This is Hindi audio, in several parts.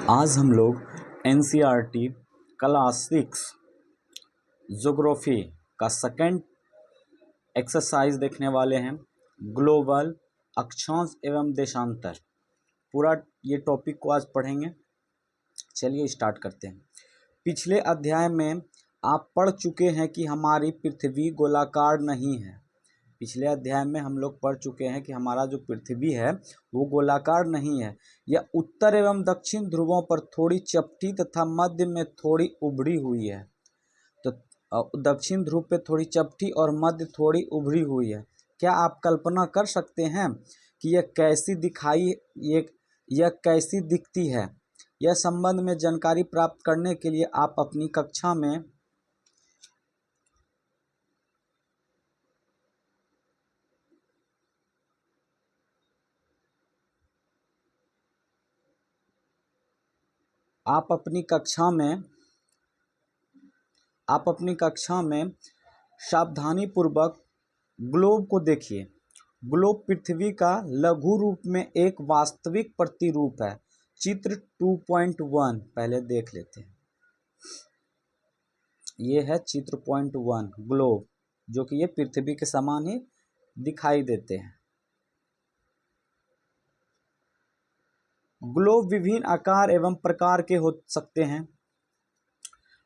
आज हम लोग एनसीईआरटी क्लास 6 ज्योग्राफी का सेकंड एक्सरसाइज देखने वाले हैं। ग्लोबल अक्षांश एवं देशांतर, पूरा ये टॉपिक को आज पढ़ेंगे। चलिए स्टार्ट करते हैं। पिछले अध्याय में आप पढ़ चुके हैं कि हमारी पृथ्वी गोलाकार नहीं है। पिछले अध्याय में हम लोग पढ़ चुके हैं कि हमारा जो पृथ्वी है वो गोलाकार नहीं है। यह उत्तर एवं दक्षिण ध्रुवों पर थोड़ी चपटी तथा मध्य में थोड़ी उभरी हुई है। तो दक्षिण ध्रुव पे थोड़ी चपटी और मध्य थोड़ी उभरी हुई है। क्या आप कल्पना कर सकते हैं कि यह कैसी दिखती है? यह संबंध में जानकारी प्राप्त करने के लिए आप अपनी कक्षा में आप अपनी कक्षा में सावधानी पूर्वक ग्लोब को देखिए। ग्लोब पृथ्वी का लघु रूप में एक वास्तविक प्रतिरूप है। चित्र 2.1 पहले देख लेते हैं। ये है चित्र 0.1 ग्लोब, जो कि ये पृथ्वी के समान ही दिखाई देते हैं। ग्लोब विभिन्न आकार एवं प्रकार के हो सकते हैं।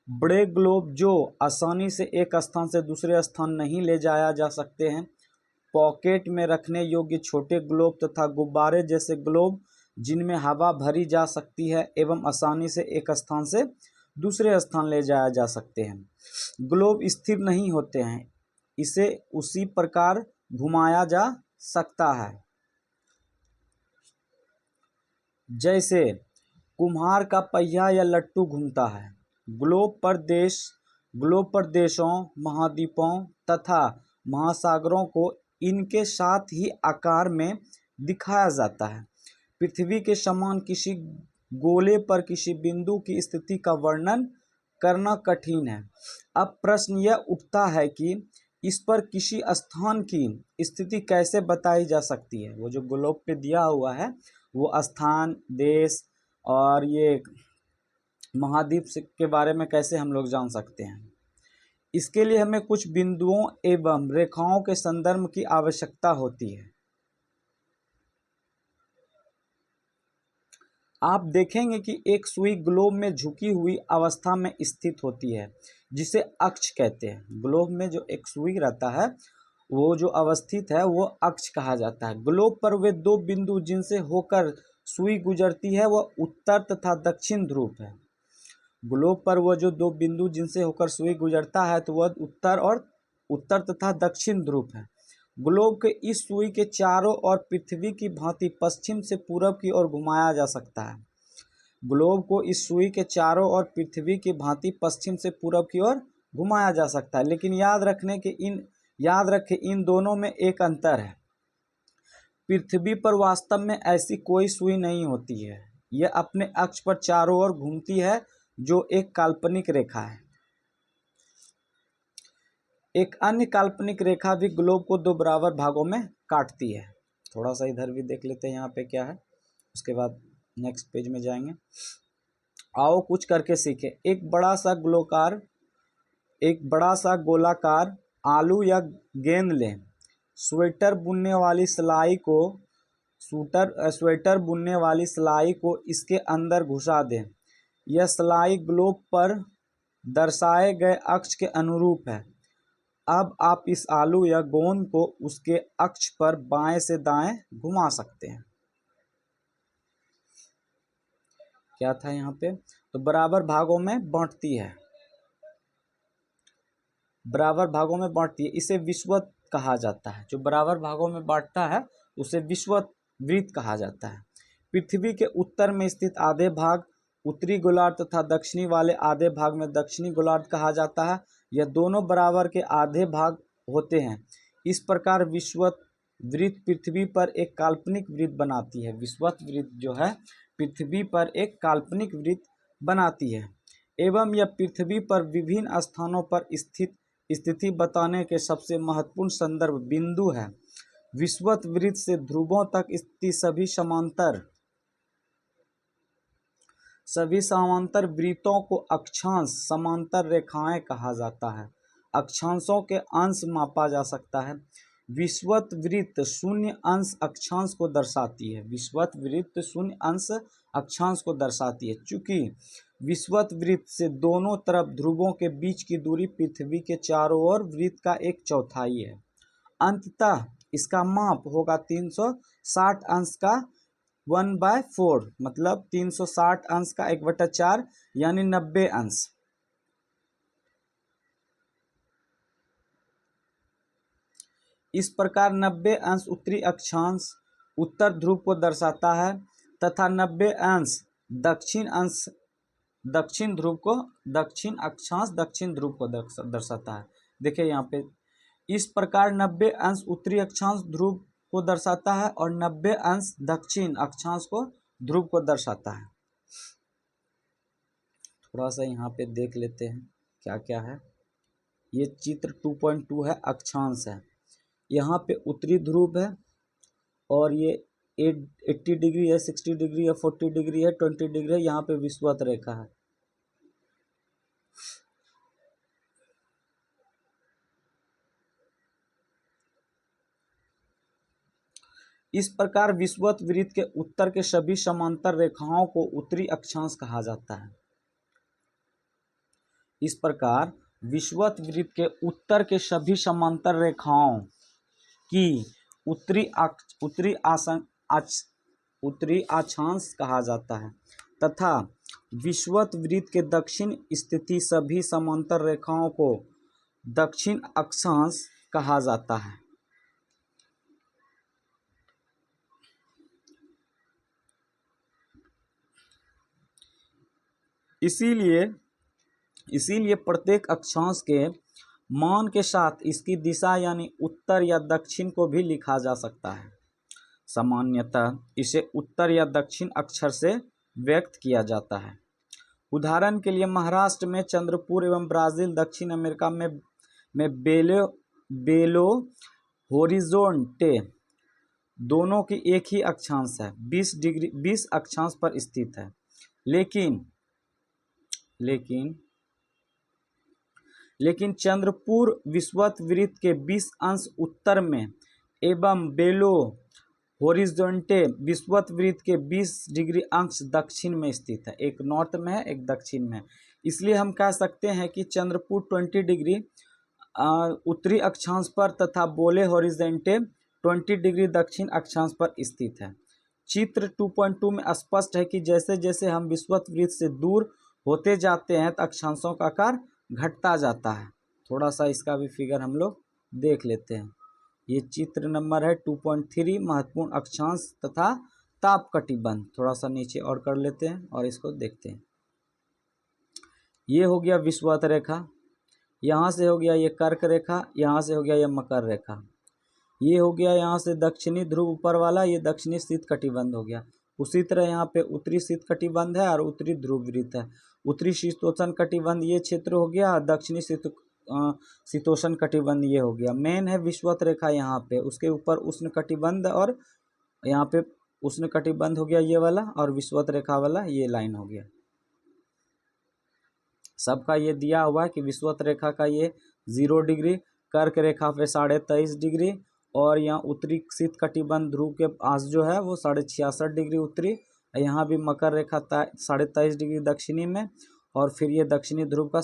बड़े ग्लोब जो आसानी से एक स्थान से दूसरे स्थान नहीं ले जाया जा सकते हैं। पॉकेट में रखने योग्य छोटे ग्लोब तथा गुब्बारे जैसे ग्लोब जिनमें हवा भरी जा सकती है एवं आसानी से एक स्थान से दूसरे स्थान ले जाया जा सकते हैं। ग्लोब स्थिर नहीं होते हैं, इसे उसी प्रकार घुमाया जा सकता है जैसे कुम्हार का पहिया या लट्टू घूमता है। ग्लोब पर देशों, महाद्वीपों तथा महासागरों को इनके साथ ही आकार में दिखाया जाता है। पृथ्वी के समान किसी गोले पर किसी बिंदु की स्थिति का वर्णन करना कठिन है। अब प्रश्न यह उठता है कि इस पर किसी स्थान की स्थिति कैसे बताई जा सकती है। वो जो ग्लोब पे दिया हुआ है वो स्थान, देश और ये महाद्वीप के बारे में कैसे हम लोग जान सकते हैं। इसके लिए हमें कुछ बिंदुओं एवं रेखाओं के संदर्भ की आवश्यकता होती है। आप देखेंगे कि एक सुई ग्लोब में झुकी हुई अवस्था में स्थित होती है, जिसे अक्ष कहते हैं। ग्लोब में जो एक सुई रहता है वो जो अवस्थित है वो अक्ष कहा जाता है। ग्लोब पर वे दो बिंदु जिनसे होकर सुई गुजरती है वह उत्तर तथा दक्षिण ध्रुव है। ग्लोब पर वो जो दो बिंदु जिनसे होकर सुई गुजरता है तो वह उत्तर तथा दक्षिण ध्रुव है। ग्लोब के इस सुई के चारों ओर पृथ्वी की भांति पश्चिम से पूरब की ओर घुमाया जा सकता है। ग्लोब को इस सुई के चारों ओर पृथ्वी की भांति पश्चिम से पूरब की ओर घुमाया जा सकता है, लेकिन याद रखें इन दोनों में एक अंतर है। पृथ्वी पर वास्तव में ऐसी कोई सुई नहीं होती है। यह अपने अक्ष पर चारों ओर घूमती है, जो एक काल्पनिक रेखा है। एक अन्य काल्पनिक रेखा भी ग्लोब को दो बराबर भागों में काटती है। थोड़ा सा इधर भी देख लेते हैं यहाँ पे क्या है, उसके बाद नेक्स्ट पेज में जाएंगे। आओ कुछ करके सीखें। एक बड़ा सा गोलाकार आलू या गेंद लें। स्वेटर बुनने वाली सिलाई को इसके अंदर घुसा दें। यह सिलाई ग्लोब पर दर्शाए गए अक्ष के अनुरूप है। अब आप इस आलू या गेंद को उसके अक्ष पर बाएं से दाएं घुमा सकते हैं। क्या था यहाँ पे? तो बराबर भागों में बांटती है। इसे विषुवत कहा जाता है। जो बराबर भागों में बांटता है उसे विषुवत वृत्त कहा जाता है। पृथ्वी के उत्तर में स्थित आधे भाग उत्तरी गोलार्ध तथा दक्षिणी वाले आधे भाग में दक्षिणी गोलार्ध कहा जाता है। यह दोनों बराबर के आधे भाग होते हैं। इस प्रकार विषुवत वृत्त पृथ्वी पर एक काल्पनिक वृत्त बनाती है। विषुवत वृत्त जो है पृथ्वी पर एक काल्पनिक वृत्त बनाती है एवं यह पृथ्वी पर विभिन्न स्थानों पर स्थिति बताने के सबसे महत्वपूर्ण संदर्भ बिंदु है। विषुवत वृत्त से ध्रुवों तक स्थित सभी समांतर सभी समांतर वृत्तों को अक्षांश समांतर रेखाएं कहा जाता है। अक्षांशों के अंश मापा जा सकता है। विषुवत वृत्त शून्य अंश अक्षांश को दर्शाती है। विषुवत वृत्त शून्य अंश अक्षांश को दर्शाती है। चूंकि विषुवत वृत्त से दोनों तरफ ध्रुवों के बीच की दूरी पृथ्वी के चारों ओर वृत्त का 1/4 है। अंततः इसका माप होगा 360 अंश का 1/4, मतलब 360 अंश का 1/4 यानी 90 अंश। इस प्रकार 90 अंश उत्तरी अक्षांश उत्तर ध्रुव को दर्शाता है तथा 90 अंश दक्षिण ध्रुव को दक्षिण अक्षांश दक्षिण ध्रुव को दर्शाता है। देखिए यहाँ पे इस प्रकार 90 अंश उत्तरी अक्षांश ध्रुव को दर्शाता है और 90 अंश दक्षिण अक्षांश को ध्रुव को दर्शाता है। थोड़ा सा यहाँ पे देख लेते हैं क्या क्या है। ये चित्र 2.2 है, अक्षांश है। यहाँ पे उत्तरी ध्रुव है और ये 80 डिग्री है, 60 डिग्री है, 40 डिग्री है, 20 डिग्री है। यहाँ पे विषुवत रेखा है। इस प्रकार विषुवत वृत्त के उत्तर के सभी समांतर रेखाओं को उत्तरी अक्षांश कहा जाता है। इस प्रकार विषुवत वृत्त के उत्तर के सभी समांतर रेखाओं की उत्तरी अक्षांश कहा जाता है तथा विषुवत वृत्त के दक्षिण स्थित सभी समांतर रेखाओं को दक्षिण अक्षांश कहा जाता है। इसीलिए प्रत्येक अक्षांश के मान के साथ इसकी दिशा यानी उत्तर या दक्षिण को भी लिखा जा सकता है। सामान्यतः इसे उत्तर या दक्षिण अक्षर से व्यक्त किया जाता है। उदाहरण के लिए महाराष्ट्र में चंद्रपुर एवं ब्राजील दक्षिण अमेरिका में बेलो होरिज़ोन्टे दोनों की एक ही अक्षांश है, 20 अक्षांश पर स्थित है। लेकिन चंद्रपुर विषुवत वृत्त के 20 अंश उत्तर में एवं बेलो होरिज़ोन्टे विषुवत वृत्त के 20 डिग्री अंश दक्षिण में स्थित है। एक नॉर्थ में है, एक दक्षिण में। इसलिए हम कह सकते हैं कि चंद्रपुर 20 डिग्री उत्तरी अक्षांश पर तथा बोले होरिज़ोन्टे 20 डिग्री दक्षिण अक्षांश पर स्थित है। चित्र 2.2 में स्पष्ट है कि जैसे जैसे हम विषुवत वृत्त से दूर होते जाते हैं तो अक्षांशों का आकार घटता जाता है। थोड़ा सा इसका भी फिगर हम लोग देख लेते हैं। ये चित्र नंबर है 2.3 महत्वपूर्ण अक्षांश तथा ताप कटिबंध। थोड़ा सा नीचे और कर लेते हैं और इसको देखते हैं। ये हो गया विषुवत रेखा, यहाँ से हो गया ये कर्क रेखा, यहाँ से हो गया ये मकर रेखा, ये हो गया यहाँ से दक्षिणी ध्रुव ऊपर वाला, ये दक्षिणी शीत कटिबंध हो गया। उसी तरह यहाँ पे उत्तरी शीत कटिबंध है और उत्तरी ध्रुव वृत्त है। उत्तरी शीतोष्ण कटिबंध ये क्षेत्र हो गया और दक्षिणी शीतोष्ण कटिबंध ये हो गया। मेन है विषुवत रेखा यहाँ पे, उसके ऊपर उष्ण कटिबंध और यहाँ पे उष्ण कटिबंध हो गया ये वाला और विषुवत रेखा वाला ये लाइन हो गया। सबका ये दिया हुआ है कि विषुवत रेखा का ये 0 डिग्री, कर्क रेखा पे 23.5 डिग्री और यहाँ उत्तरी शीत कटिबंध ध्रुव के पास जो है वो 66.5 डिग्री उत्तरी, यहाँ भी मकर रेखा 23.5 डिग्री दक्षिणी में और फिर ये दक्षिणी ध्रुव का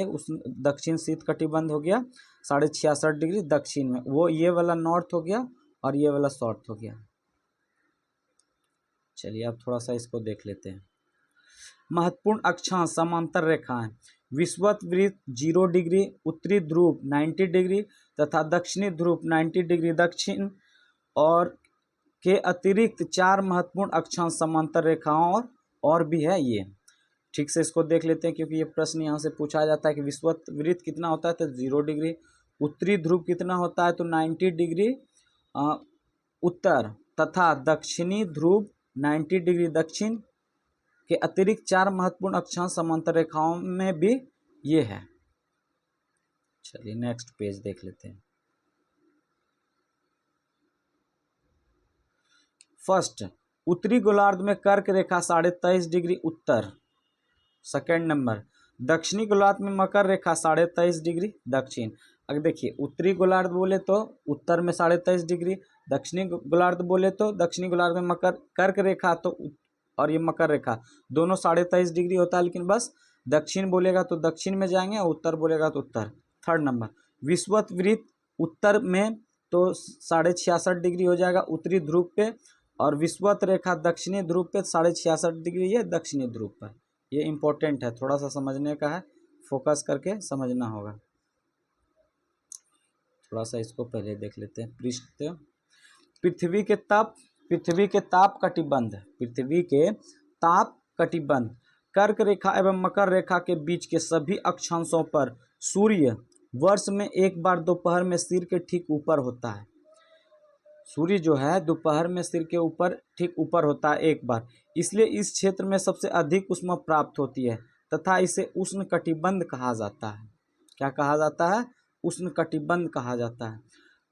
उस दक्षिण शीत कटिबंध हो गया 66.5 डिग्री दक्षिण में। वो ये वाला नॉर्थ हो गया और ये वाला साउथ हो गया। चलिए अब थोड़ा सा इसको देख लेते हैं। महत्वपूर्ण अक्षांश समांतर रेखाएं। विषुवत वृत्त 0 डिग्री, उत्तरी ध्रुव 90 डिग्री तथा दक्षिणी ध्रुव 90 डिग्री दक्षिण और के अतिरिक्त 4 महत्वपूर्ण अक्षांश समांतर रेखाओं और भी है। ये ठीक से इसको देख लेते हैं क्योंकि ये प्रश्न यहाँ से पूछा जाता है कि विषुवत वृत्त कितना होता है तो 0 डिग्री, उत्तरी ध्रुव कितना होता है तो 90 डिग्री उत्तर तथा दक्षिणी ध्रुव 90 डिग्री दक्षिण के अतिरिक्त 4 महत्वपूर्ण अक्षांश समांतर रेखाओं में भी ये है। चलिए नेक्स्ट पेज देख लेते हैं। फर्स्ट, उत्तरी गोलार्ध में कर्क रेखा 23.5 डिग्री उत्तर सेकेंड नंबर, दक्षिणी गोलार्ध में मकर रेखा 23.5 डिग्री दक्षिण। अगर देखिए उत्तरी गोलार्ध बोले तो उत्तर में 23.5 डिग्री, दक्षिणी गोलार्ध बोले तो दक्षिणी गोलार्ध में मकर कर्क रेखा तो और ये मकर रेखा दोनों 23.5 डिग्री होता है, लेकिन बस दक्षिण बोलेगा तो दक्षिण में जाएंगे और उत्तर बोलेगा तो उत्तर। थर्ड नंबर, विषुवत वृत्त उत्तर में तो 66.5 डिग्री हो जाएगा उत्तरी ध्रुव पे, और विषुवत रेखा दक्षिणी ध्रुव पे 66.5 डिग्री ये दक्षिणी ध्रुव पर। ये इंपॉर्टेंट है, थोड़ा सा समझने का है, फोकस करके समझना होगा। थोड़ा सा इसको पहले देख लेते हैं। पृष्ठ, पृथ्वी के ताप कटिबंध, पृथ्वी के ताप कटिबंध कर्क रेखा एवं मकर रेखा के बीच के सभी अक्षांशों पर सूर्य वर्ष में एक बार दोपहर में सिर के ठीक ऊपर होता है। सूर्य जो है दोपहर में सिर के ऊपर ठीक ऊपर होता है एक बार, इसलिए इस क्षेत्र में सबसे अधिक ऊष्मा प्राप्त होती है तथा इसे उष्ण कटिबंध कहा जाता है। क्या कहा जाता है? उष्ण कटिबंध कहा जाता है।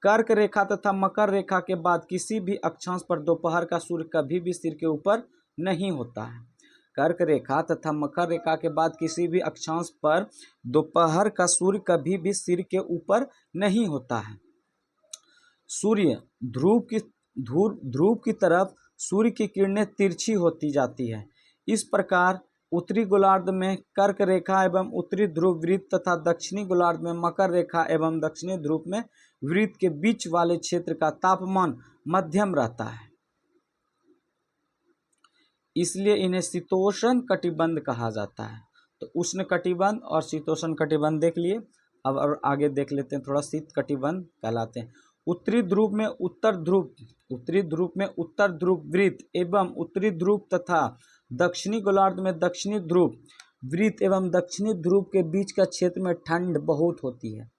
कर्क रेखा तथा मकर रेखा के बाद किसी भी अक्षांश पर दोपहर का सूर्य कभी भी सिर के ऊपर नहीं होता है। कर्क रेखा तथा मकर रेखा के बाद किसी भी अक्षांश पर दोपहर का सूर्य कभी भी सिर के ऊपर नहीं होता है। सूर्य ध्रुव की तरफ सूर्य की किरणें तिरछी होती जाती है। इस प्रकार उत्तरी गोलार्ध में कर्क रेखा एवं उत्तरी ध्रुव वृत्त तथा दक्षिणी गोलार्ध में मकर रेखा एवं दक्षिणी ध्रुव में वृत्त के बीच वाले क्षेत्र का तापमान मध्यम रहता है, इसलिए इन्हें शीतोष्ण कटिबंध कहा जाता है। तो उष्ण कटिबंध और शीतोष्ण कटिबंध देख लिए। अब और आगे देख लेते हैं, थोड़ा शीत कटिबंध कहलाते हैं। उत्तरी ध्रुव में उत्तर ध्रुव वृत्त एवं उत्तरी ध्रुव तथा दक्षिणी गोलार्ध में दक्षिणी ध्रुव वृत्त एवं दक्षिणी ध्रुव के बीच का क्षेत्र में ठंड बहुत होती है,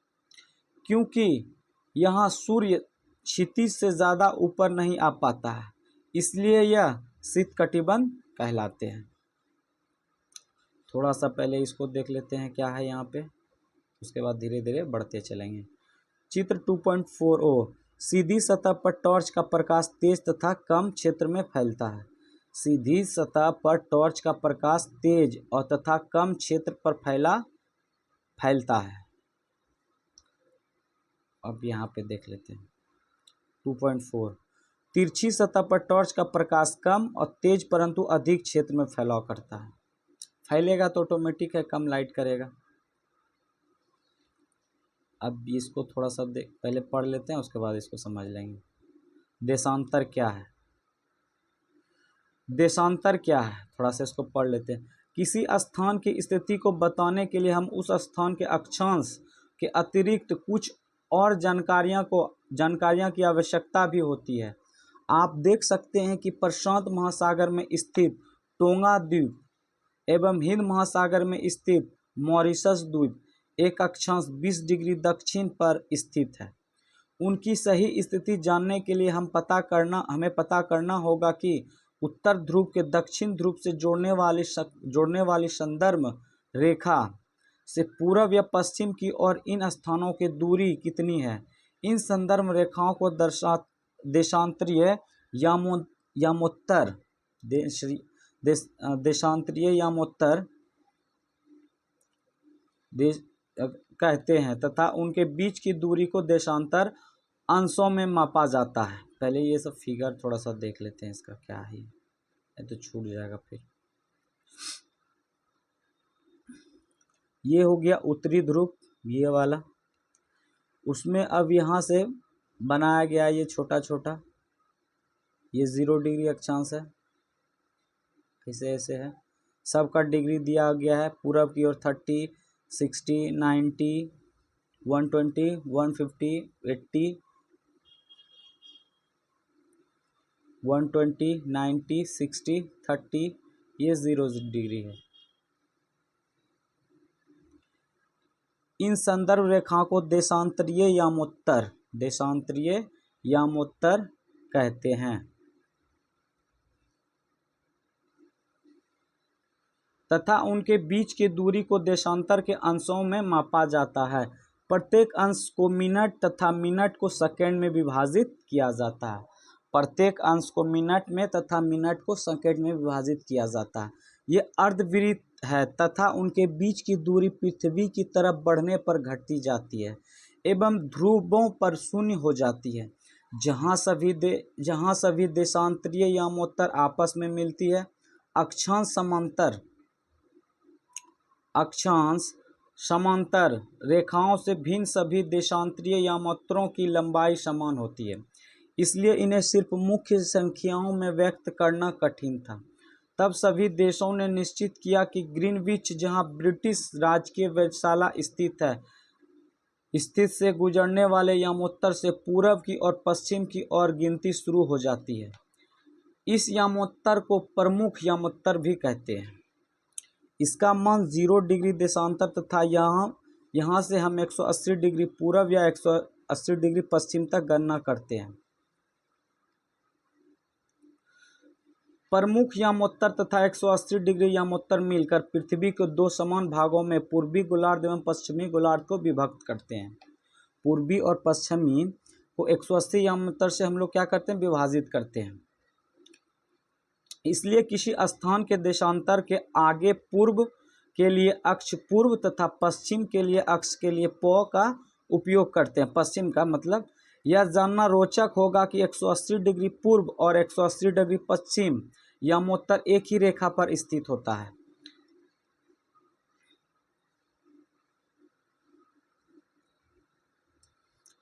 क्योंकि यहाँ सूर्य क्षितिज से ज़्यादा ऊपर नहीं आ पाता है, इसलिए यह शीत कटिबंध कहलाते हैं। थोड़ा सा पहले इसको देख लेते हैं क्या है यहाँ पे, उसके बाद धीरे धीरे बढ़ते चलेंगे। चित्र 2.40, सीधी सतह पर टॉर्च का प्रकाश तेज तथा कम क्षेत्र में फैलता है। सीधी सतह पर टॉर्च का प्रकाश तेज और तथा कम क्षेत्र पर फैलता है। अब यहाँ पे देख लेते हैं 2.4, तिरछी सतह पर टॉर्च का प्रकाश कम और तेज परंतु अधिक क्षेत्र में फैलाव करता है। फैलेगा तो ऑटोमेटिक है, कम लाइट करेगा। अब इसको थोड़ा सा पहले पढ़ लेते हैं, उसके बाद इसको समझ लेंगे। देशांतर क्या है? देशांतर क्या है, थोड़ा सा इसको पढ़ लेते हैं। किसी स्थान की स्थिति को बताने के लिए हम उस स्थान के अक्षांश के अतिरिक्त कुछ और जानकारियां की आवश्यकता भी होती है। आप देख सकते हैं कि प्रशांत महासागर में स्थित टोंगा द्वीप एवं हिंद महासागर में स्थित मॉरिशस द्वीप एक अक्षांश 20 डिग्री दक्षिण पर स्थित है। उनकी सही स्थिति जानने के लिए हमें पता करना होगा कि उत्तर ध्रुव के दक्षिण ध्रुव से जोड़ने वाली संदर्भ रेखा से पूर्व या पश्चिम की ओर इन स्थानों की दूरी कितनी है। इन संदर्भ रेखाओं को देशांतरीय यामोत्तर कहते हैं तथा उनके बीच की दूरी को देशांतर अंशों में मापा जाता है। पहले ये सब फिगर थोड़ा सा देख लेते हैं, इसका क्या है, ये तो छूट जाएगा फिर। ये हो गया उत्तरी ध्रुव, ये वाला। उसमें अब यहाँ से बनाया गया ये छोटा छोटा, ये 0 डिग्री अक्षांश है, ऐसे है। सबका डिग्री दिया गया है। पूरब की ओर 30, 60, 90, 120, 150, 80, 120, 90, 60, 30, ये 0 डिग्री है। इन संदर्भ रेखाओं को देशांतरीय यामोत्तर कहते हैं तथा उनके बीच की दूरी को देशांतर के अंशों में मापा जाता है। प्रत्येक अंश को मिनट तथा मिनट को सेकंड में विभाजित किया जाता है। प्रत्येक अंश को मिनट में तथा मिनट को सेकंड में विभाजित किया जाता है। ये अर्धवृत्त है तथा उनके बीच की दूरी पृथ्वी की तरफ बढ़ने पर घटती जाती है एवं ध्रुवों पर शून्य हो जाती है। जहाँ सभी देशांतरीय यामोत्तर आपस में मिलती है, अक्षांश समांतर रेखाओं से भिन्न सभी देशांतरीय यामोत्तरों की लंबाई समान होती है, इसलिए इन्हें सिर्फ मुख्य संख्याओं में व्यक्त करना कठिन था। तब सभी देशों ने निश्चित किया कि ग्रीनविच, जहां ब्रिटिश राजकीय वेधशाला स्थित से गुजरने वाले यामोत्तर से पूरब की और पश्चिम की ओर गिनती शुरू हो जाती है। इस यामोत्तर को प्रमुख यामोत्तर भी कहते हैं। इसका मान 0 डिग्री देशांतर तथा यहाँ से हम 180 डिग्री पूरब या 180 डिग्री पश्चिम तक गणना करते हैं। प्रमुख यामोत्तर तथा 180 डिग्री यामोत्तर मिलकर पृथ्वी को दो समान भागों में पूर्वी गोलार्ध एवं पश्चिमी गोलार्ध को विभक्त करते हैं। पूर्वी और पश्चिमी को 180 यामोत्तर से हम लोग क्या करते हैं, विभाजित करते हैं। इसलिए किसी स्थान के देशांतर के आगे पूर्व के लिए अक्ष पूर्व तथा पश्चिम के लिए अक्ष के लिए प का उपयोग करते हैं। पश्चिम का मतलब यह जानना रोचक होगा कि 180 डिग्री पूर्व और 180 डिग्री पश्चिम यामोत्तर एक ही रेखा पर स्थित होता है।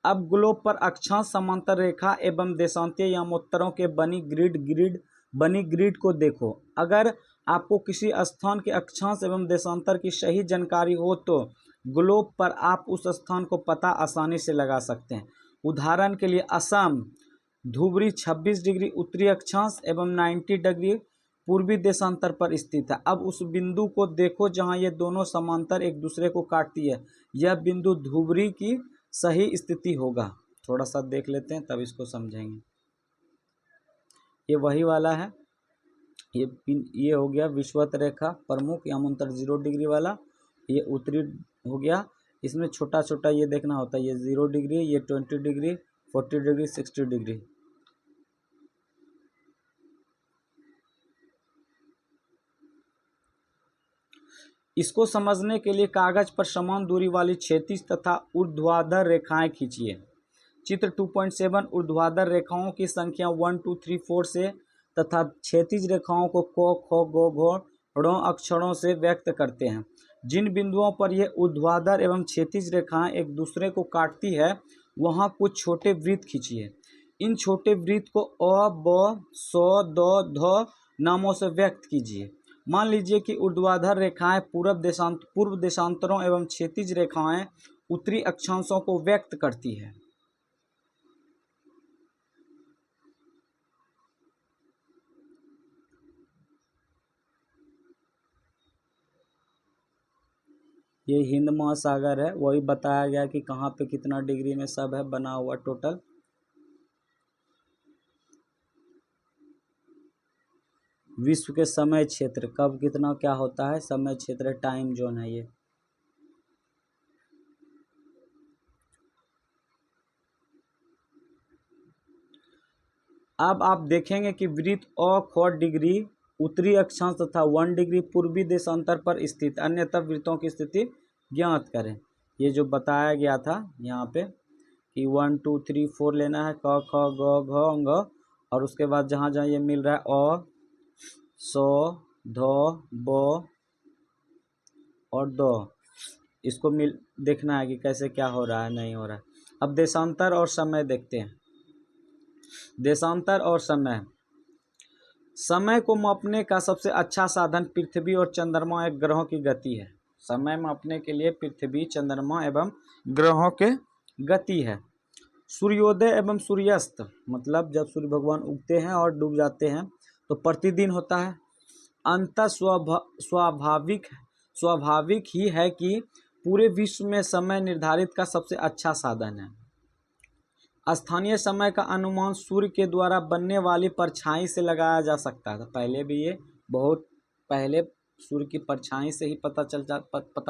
अब ग्लोब पर अक्षांश समांतर रेखा एवं देशांतीय यामोत्तरों के बनी ग्रिड को देखो। अगर आपको किसी स्थान के अक्षांश एवं देशांतर की सही जानकारी हो तो ग्लोब पर आप उस स्थान को पता आसानी से लगा सकते हैं। उदाहरण के लिए असम धुबरी 26 डिग्री उत्तरी अक्षांश एवं 90 डिग्री पूर्वी देशांतर पर स्थित है। अब उस बिंदु को देखो जहां ये दोनों समांतर एक दूसरे को काटती है। यह बिंदु धुबरी की सही स्थिति होगा। थोड़ा सा देख लेते हैं तब इसको समझेंगे। ये वही वाला है, ये हो गया विषुवत रेखा प्रमुख यामोत्तर 0 डिग्री वाला। ये उत्तरी हो गया। इसमें छोटा छोटा ये देखना होता है, ये 0 डिग्री, ये 20 डिग्री, 40 डिग्री, 60 डिग्री। इसको समझने के लिए कागज पर समान दूरी वाली क्षैतिज तथा ऊर्ध्वाधर रेखाएं खींचिए। चित्र 2.7 ऊर्ध्वाधर रेखाओं की संख्या 1 2 3 4 से तथा क्षैतिज रेखाओं को क ख ग घ ङ अक्षरों से व्यक्त करते हैं। जिन बिंदुओं पर ये ऊर्ध्वाधर एवं क्षैतिज रेखाएं एक दूसरे को काटती है वहां कुछ छोटे वृत्त खींचिए। इन छोटे वृत्त को अ ब स द ध नामों से व्यक्त कीजिए। मान लीजिए कि ऊर्ध्वाधर रेखाएं पूर्व देशांतरों एवं क्षैतिज रेखाएं उत्तरी अक्षांशों को व्यक्त करती है। ये हिंद महासागर है, वही बताया गया कि कहाँ पे कितना डिग्री में सब है बना हुआ टोटल। विश्व के समय क्षेत्र कब कितना क्या होता है, समय क्षेत्र टाइम जोन है ये। अब आप देखेंगे कि वृत्त अ ख डिग्री उत्तरी अक्षांश तथा 1 डिग्री पूर्वी देशांतर पर स्थित अन्य तब वृत्तों की स्थिति ज्ञात करें। ये जो बताया गया था यहाँ पे कि 1 2 3 4 लेना है, क ख ग घ ङ, और उसके बाद जहाँ जहाँ ये मिल रहा है अ स ध ब और द, इसको देखना है कि कैसे क्या हो रहा है नहीं हो रहा है। अब देशांतर और समय देखते हैं। देशांतर और समय को मापने का सबसे अच्छा साधन पृथ्वी और चंद्रमा एक ग्रहों की गति है। समय मापने के लिए पृथ्वी, चंद्रमा एवं ग्रहों के गति है। सूर्योदय एवं सूर्यास्त मतलब जब सूर्य भगवान उगते हैं और डूब जाते हैं तो प्रतिदिन होता है। अंततः स्वाभाविक ही है कि पूरे विश्व में समय निर्धारित का सबसे अच्छा साधन है। स्थानीय समय का अनुमान सूर्य के द्वारा बनने वाली परछाई से लगाया जा सकता था। पहले भी ये बहुत पहले सूर्य की परछाई से ही पता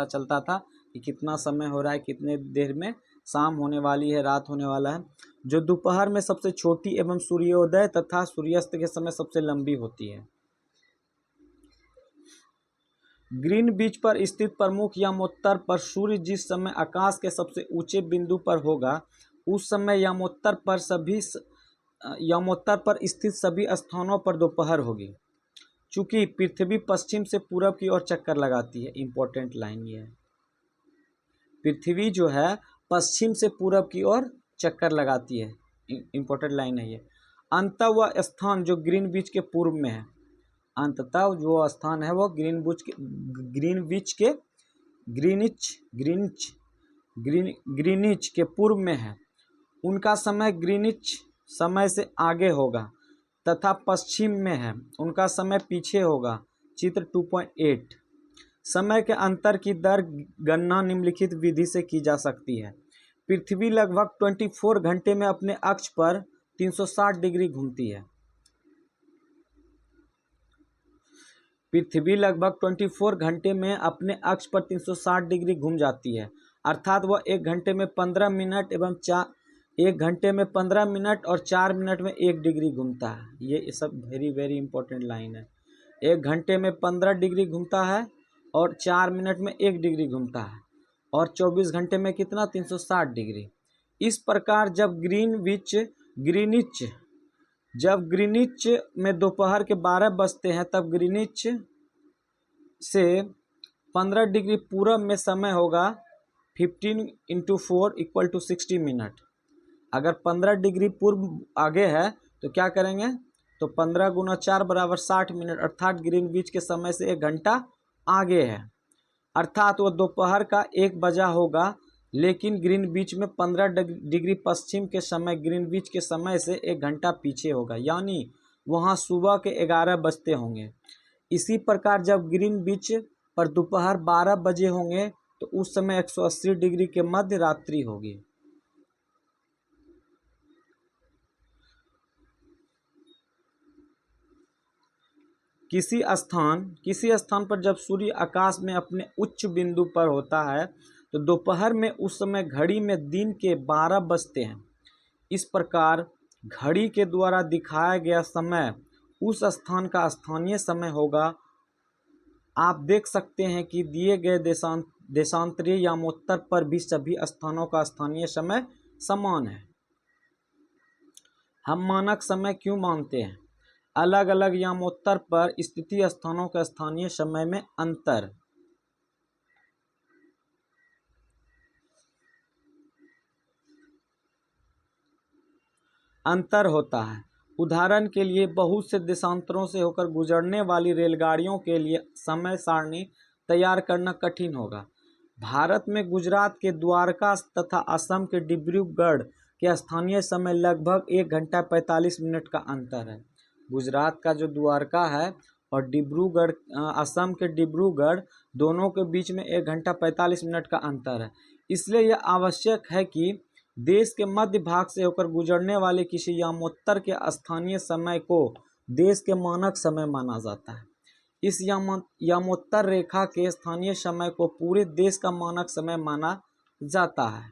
चलता था कि कितना समय हो रहा है, कितने देर में शाम होने वाली है, रात होने वाला है, जो दोपहर में सबसे छोटी एवं सूर्योदय तथा सूर्यास्त के समय सबसे लंबी होती है। ग्रीनविच पर स्थित प्रमुख यमोत्तर पर सूर्य जिस समय आकाश के सबसे ऊंचे बिंदु पर होगा उस समय यमोत्तर पर स्थित सभी स्थानों पर दोपहर होगी। चूंकि पृथ्वी पश्चिम से पूरब की ओर चक्कर लगाती है, इंपॉर्टेंट लाइन ये है, पृथ्वी जो है पश्चिम से पूरब की ओर चक्कर लगाती है, इंपॉर्टेंट लाइन है ये। अंततः वह स्थान जो ग्रीनविच के पूर्व में है, अंततः जो स्थान है वो ग्रीनिच के पूर्व में है, उनका समय ग्रीनिच समय से आगे होगा तथा पश्चिम में है, उनका समय पीछे होगा। चित्र 2.8। समय के अंतर की दर गणना निम्नलिखित विधि से की जा सकती है। पृथ्वी लगभग 24 घंटे में अपने अक्ष पर 360 डिग्री घूमती है। पृथ्वी लगभग 24 घंटे में अपने अक्ष पर 360 डिग्री घूम जाती है, अर्थात वह 1 घंटे में 15 मिनट और 4 मिनट में 1 डिग्री घूमता है। ये सब वेरी इंपॉर्टेंट लाइन है। 1 घंटे में 15 डिग्री घूमता है और 4 मिनट में 1 डिग्री घूमता है, और 24 घंटे में कितना, 360 डिग्री। इस प्रकार जब ग्रीनिच में दोपहर के 12 बजते हैं तब ग्रीनिच से 15 डिग्री पूरब में समय होगा 15 × 4 = 60 मिनट। अगर 15 डिग्री पूर्व आगे है तो क्या करेंगे, तो 15 × 4 = 60 मिनट, अर्थात ग्रीनविच के समय से 1 घंटा आगे है, अर्थात वह दोपहर का 1 बजा होगा। लेकिन ग्रीनविच में 15 डिग्री पश्चिम के समय ग्रीनविच के समय से 1 घंटा पीछे होगा, यानी वहाँ सुबह के 11 बजते होंगे। इसी प्रकार जब ग्रीनविच पर दोपहर 12 बजे होंगे तो उस समय 180 डिग्री के मध्य रात्रि होगी। किसी स्थान पर जब सूर्य आकाश में अपने उच्च बिंदु पर होता है तो दोपहर में उस समय घड़ी में दिन के 12 बजते हैं। इस प्रकार घड़ी के द्वारा दिखाया गया समय उस स्थान का स्थानीय समय होगा। आप देख सकते हैं कि दिए गए देशांतरीय यमोत्तर पर भी सभी स्थानों का स्थानीय समय समान है। हम मानक समय क्यों मानते हैं? अलग अलग यमोत्तर पर स्थित स्थानों के स्थानीय समय में अंतर होता है। उदाहरण के लिए बहुत से देशांतरों से होकर गुजरने वाली रेलगाड़ियों के लिए समय सारणी तैयार करना कठिन होगा। भारत में गुजरात के द्वारका तथा असम के डिब्रूगढ़ के स्थानीय समय लगभग 1 घंटा 45 मिनट का अंतर है। गुजरात का जो द्वारका है और डिब्रूगढ़, असम के डिब्रूगढ़, दोनों के बीच में 1 घंटा 45 मिनट का अंतर है। इसलिए यह आवश्यक है कि देश के मध्य भाग से होकर गुजरने वाले किसी यमोत्तर के स्थानीय समय को देश के मानक समय माना जाता है। इस यमोत्तर रेखा के स्थानीय समय को पूरे देश का मानक समय माना जाता है।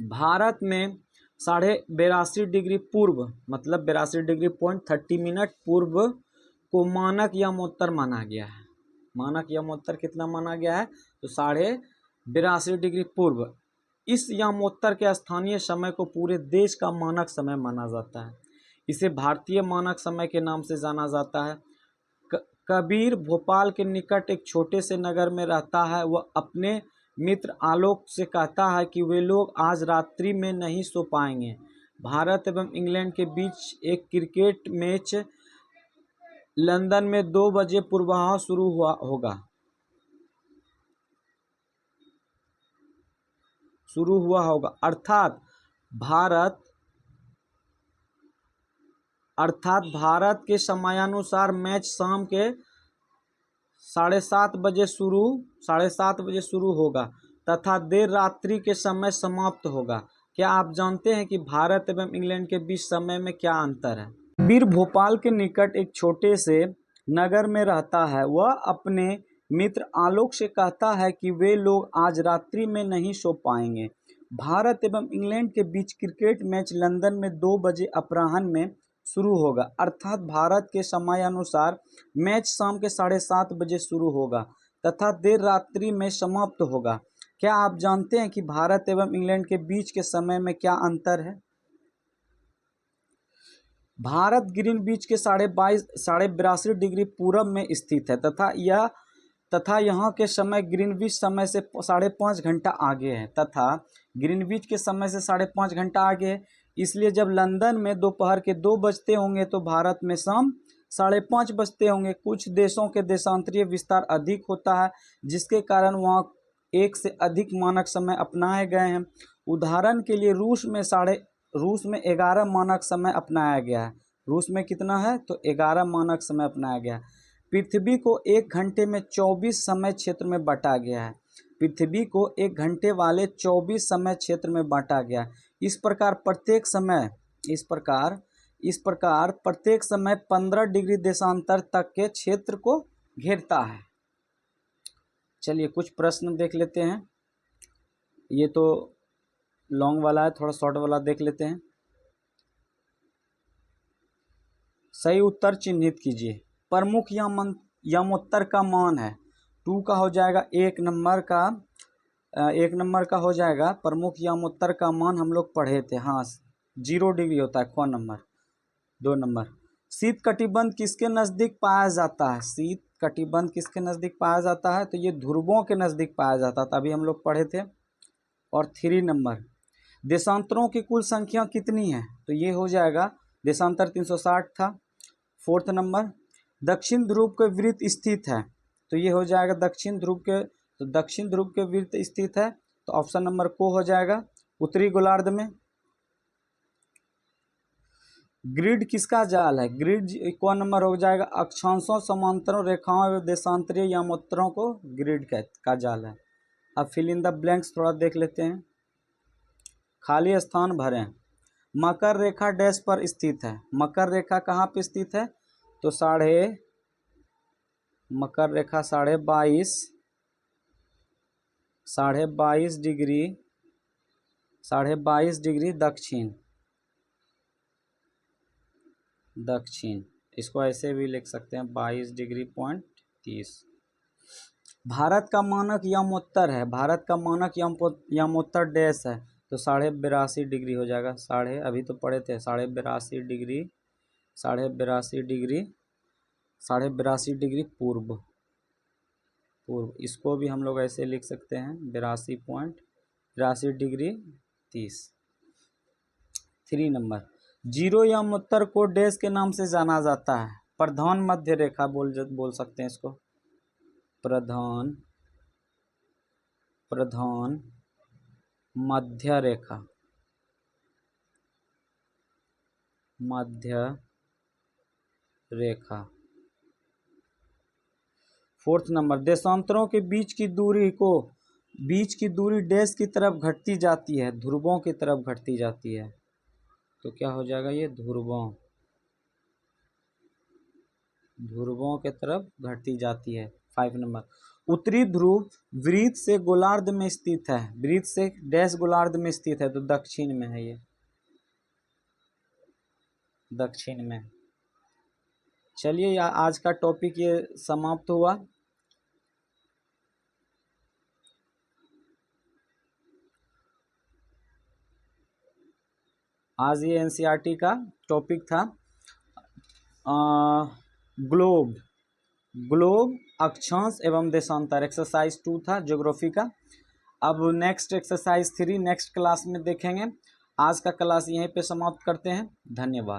भारत में 82.5 डिग्री पूर्व, मतलब 82 डिग्री 30 मिनट पूर्व को मानक यमोत्तर माना गया है। मानक यमोत्तर कितना माना गया है? तो 82.5 डिग्री पूर्व। इस यमोत्तर के स्थानीय समय को पूरे देश का मानक समय माना जाता है। इसे भारतीय मानक समय के नाम से जाना जाता है। कबीर भोपाल के निकट एक छोटे से नगर में रहता है। वह अपने मित्र आलोक से कहता है कि वे लोग आज रात्रि में नहीं सो पाएंगे। भारत एवं इंग्लैंड के बीच एक क्रिकेट मैच लंदन में 2 बजे पूर्वाह्न शुरू हुआ होगा, अर्थात भारत के समयानुसार मैच शाम के 7:30 बजे शुरू होगा तथा देर रात्रि के समय समाप्त होगा। क्या आप जानते हैं कि भारत एवं इंग्लैंड के बीच समय में क्या अंतर है? कबीर भोपाल के निकट एक छोटे से नगर में रहता है। वह अपने मित्र आलोक से कहता है कि वे लोग आज रात्रि में नहीं सो पाएंगे। भारत एवं इंग्लैंड के बीच क्रिकेट मैच लंदन में 2 बजे अपराह्न में शुरू होगा, अर्थात भारत के समय अनुसार मैच शाम के 7:30 बजे शुरू होगा तथा देर रात्रि में समाप्त होगा। क्या आप जानते हैं कि भारत एवं इंग्लैंड के बीच के समय में क्या अंतर है? भारत ग्रीनविच के 82.5 डिग्री पूरब में स्थित है तथा यहाँ के समय ग्रीनविच समय से 5.5 घंटा आगे है तथा ग्रीनविच के समय से 5.5 घंटा आगे है। इसलिए जब लंदन में दोपहर के 2 बजते होंगे तो भारत में शाम 5:30 बजते होंगे। कुछ देशों के देशांतरीय विस्तार अधिक होता है जिसके कारण वहाँ एक से अधिक मानक समय अपनाए गए हैं। उदाहरण के लिए रूस में 11 मानक समय अपनाया गया है। रूस में कितना है? तो 11 मानक समय अपनाया गया है। पृथ्वी को 1 घंटे में 24 समय क्षेत्र में बांटा गया है। पृथ्वी को 1 घंटे वाले 24 समय क्षेत्र में बांटा गया है। इस प्रकार प्रत्येक समय 15 डिग्री देशांतर तक के क्षेत्र को घेरता है। चलिए कुछ प्रश्न देख लेते हैं। ये तो लॉन्ग वाला है, थोड़ा शॉर्ट वाला देख लेते हैं। सही उत्तर चिन्हित कीजिए। प्रमुख यमोत्तर का मान है 2 का हो जाएगा। 1 नंबर का हो जाएगा प्रमुख यमोत्तर का मान हम लोग पढ़े थे। हाँ 0 डिग्री होता है। ख नंबर। 2 नंबर शीत कटिबंध किसके नज़दीक पाया जाता है? शीत कटिबंध किसके नज़दीक पाया जाता है? तो ये ध्रुवों के नज़दीक पाया जाता है, तभी हम लोग पढ़े थे। और 3 नंबर देशांतरों की कुल संख्या कितनी है? तो ये हो जाएगा देशांतर 360 था। 4th नंबर दक्षिण ध्रुव के विरुद्ध स्थित है, तो ये हो जाएगा दक्षिण ध्रुव के विरुद्ध स्थित है, तो ऑप्शन नंबर को हो जाएगा। उत्तरी गोलार्ध में ग्रिड किसका जाल है? ग्रिड कौन नंबर हो जाएगा? अक्षांशों, समांतरों, रेखाओं एवं देशांतरीय यमोत्तरों को ग्रिड का जाल है। अब फिल इन द ब्लैंक्स थोड़ा देख लेते हैं, खाली स्थान भरें। मकर रेखा डैश पर स्थित है। मकर रेखा कहाँ पे स्थित है? तो मकर रेखा 22.5 डिग्री दक्षिण। इसको ऐसे भी लिख सकते हैं 22 डिग्री पॉइंट 30। भारत का मानक यमोत्तर है। भारत का मानक यमोत्तर डैश है, तो 82.5 डिग्री हो जाएगा। अभी तो पढ़े थे 82.5 डिग्री पूर्व। इसको भी हम लोग ऐसे लिख सकते हैं 82 डिग्री 30। 3 नंबर 0 यमोत्तर को डैश के नाम से जाना जाता है? प्रधान मध्य रेखा बोल सकते हैं इसको। प्रधान मध्य रेखा। 4th नंबर देशांतरों के बीच की दूरी डैश की तरफ घटती जाती है? ध्रुवों की तरफ घटती जाती है, तो क्या हो जाएगा? ये ध्रुवों के तरफ घटती जाती है। 5 नंबर उत्तरी ध्रुव वृत्त से गोलार्ध में स्थित है। वृत्त से डैश गोलार्ध में स्थित है, तो दक्षिण में है। ये दक्षिण में। चलिए आज का टॉपिक ये समाप्त हुआ। आज ये एनसीईआरटी का टॉपिक था ग्लोब अक्षांश एवं देशांतर। एक्सरसाइज 2 था ज्योग्राफी का। अब नेक्स्ट एक्सरसाइज 3 नेक्स्ट क्लास में देखेंगे। आज का क्लास यहीं पे समाप्त करते हैं। धन्यवाद।